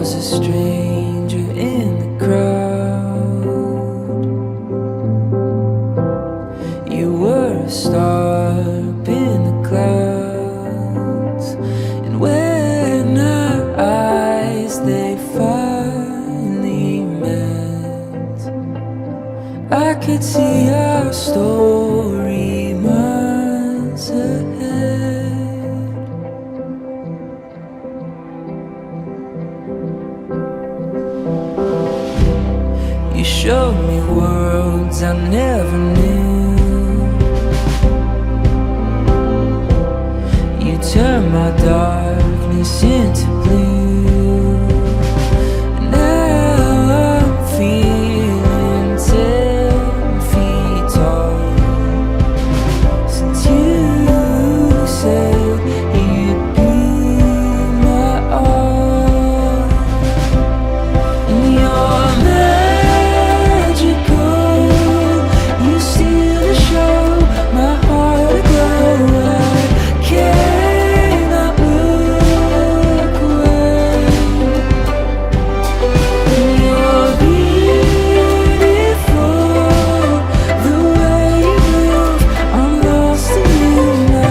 was a stranger in the crowd. You were a star up in the clouds, and when our eyes they finally met, I could see our story months ahead. You showed me worlds I never knew. You turned my darkness into blue. And now I'm feeling 10 feet tall, since you said you'd be my all. And you're magical, you steal the show, my heart aglow. I cannot look away. And you're beautiful, the way you move, I'm lost in you. My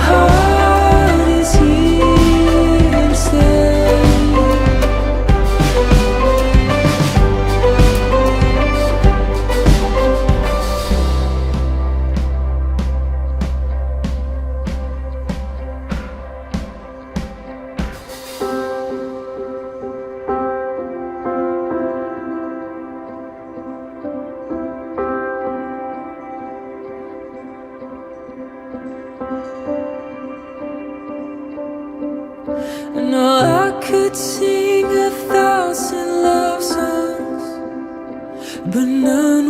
heart is here to stay. I know I could sing 1,000 love songs, but none